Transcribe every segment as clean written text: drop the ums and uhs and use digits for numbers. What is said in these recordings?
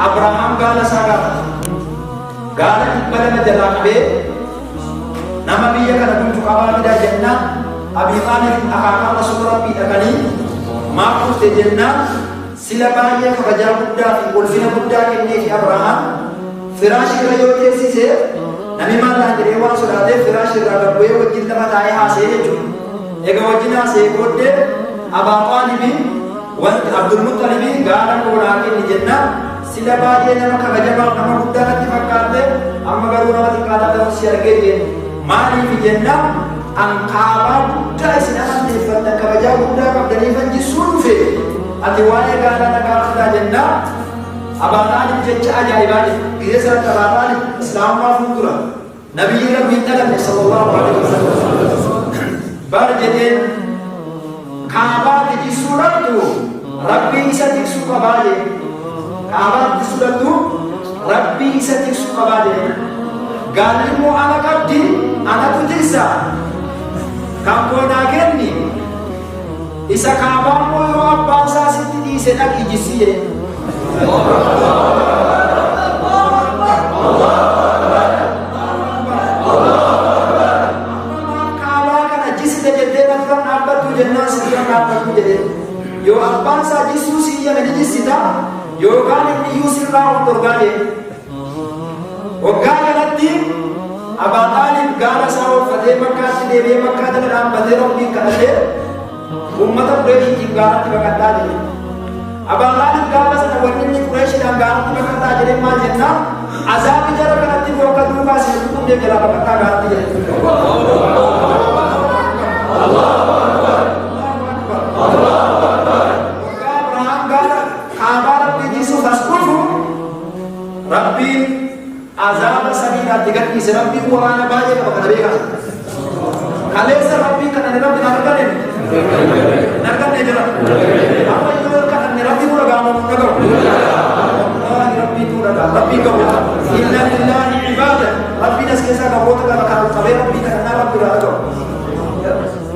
Abraham gala saga gala ibbala majalaqbe nama biya kana kuntu qabala da janna abi talib akaka rasul rabbi akali ma kunte janna sila baya kabaja budda fi ulfina budda kenne fi Abraham firashi rayote sise nami mala dewa sulade firashi ragabwe wajin tama tae hase ju ega wajina se kodde aba talibi wa Abdul Muttalib gala ko raake janna sila baay'ee nama kabajamaa nama guddaa natti fakkaate amma garuu nama xiqqaadhaa ta'uu si argee maaliif jenna anqaabaa guddaa isin amanteeffattan kabajaa guddaa qabdaniifan jissuu dhufe ati waa'ee gaalaa nagaa fudhaa jenna Abaa Xaalib jecha ajaa'ibaati gizee sanatti Abaa Xaalib islaamummaa fuuldura nabiyyi rabbii dhalanne sallallahu alaihi wasallam bar jedheen kaabaatti jissuu dhabdu rabbii isa tiksuu qabaa jedhe Kaabaa disudatu Rabbi isa tiksu qabade galimu ana qabdi ana tutisa kampona kenni isa kaabaa mo yo abbaan isaa sitti dhiise dhaqi jisiye kaabaa kana jisite jettee nafran dhaabbatu jennaan sitti dhaabbatu jedhe yoo abbaan isaa jisuu siyya gadi jisita Yogan ini yusirlah untuk gade. Oga galati Abaa Xaalib gala sawo fate Makkah si dewe Makkah dalam bate Rabbi kadade ummat Quraish ki gala tibakata jadi. Abaa Xaalib gala sana wanni Quraish dan gala tibakata jadi ma jenna azab jara kanati boka duka si hukum dia jala bakata gala jadi. Allah Akbar. Allah Akbar. Rabbi azab sabila tiga kisi Rabbi Qur'an baca kepada mereka. Kalesa Rabbi karena Rabbi narkanin jalan. Apa itu karena Rabbi pun agama mengajar. Rabbi itu ada Rabbi kau. Inna lillahi ibadah. Rabbi nas kisah kau tak akan kabar Rabbi karena Rabbi ada.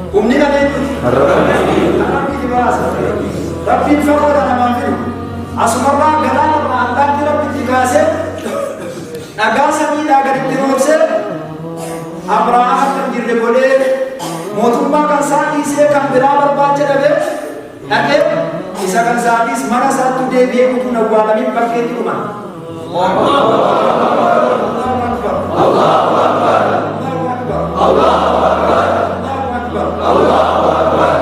Umni kan itu. Rabbi dibahas. Rabbi fakir dan mampu. Asmarlah galah antar Rabbi dikasih. Nagasa ni nagar itinose Abraham kan jirde bole motumba kan saati se kan berabar baca dabe nake isa kan saati mana satu debi kutu nawalami pakai di rumah Allahu Akbar Allahu Akbar Allahu Akbar Allahu Akbar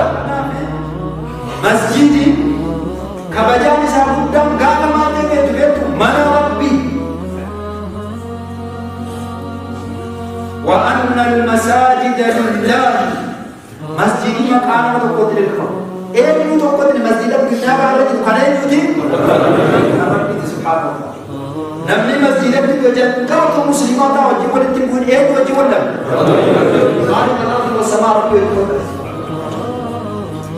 masjid kabajan sabudam gana mate ke duetu mana Rabbi wa anna al-masajid lillah masjid makan untuk kodirkan ini untuk kodir masjid kita kalau itu karena itu Rabbi subhanahu namni masjid itu jadi kalau muslimat wajib boleh timbul wajib boleh Allah sama Rabbi itu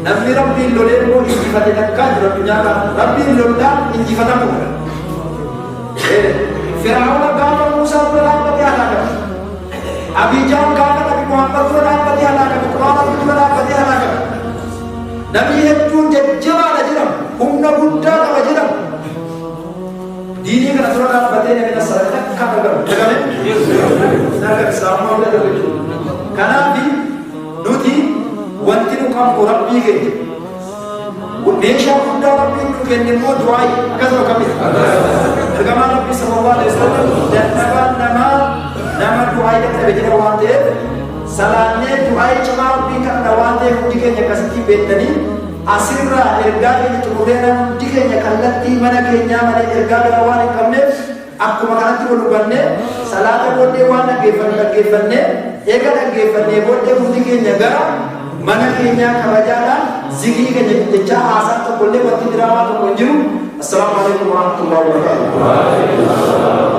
namni Rabbi lolen mo injifatnya kan Rabbi lolen injifatnya Fir'aun agama Musa berapa tiada Abi Jahl kata Nabi Muhammad berapa dia nak Quran itu berapa dia nak Nabi itu jejjal aja umna buddha aja dini kana surah al-Fatihah kita salat kata kan naga sama ada begitu karena di nuti wanti nukam Rabbi ke Nesha buddha Rabbi itu kene mo doai kaza kami agama Nabi sallallahu alaihi wasallam dan nama doa yang kita bicara wante, salahnya doa cuma Rabbi karena wante mudiknya kasih betani, asirra ergani itu kemudian mudiknya kalati mana kenya mana ergani awalnya kami, aku makan itu lubannya, salahnya boleh wana gefannya, gefannya boleh mudiknya gara, mana kenya kabajaran, zikir kenya jejak asal tu boleh waktu dirawat menjuru. Assalamualaikum warahmatullahi wabarakatuh.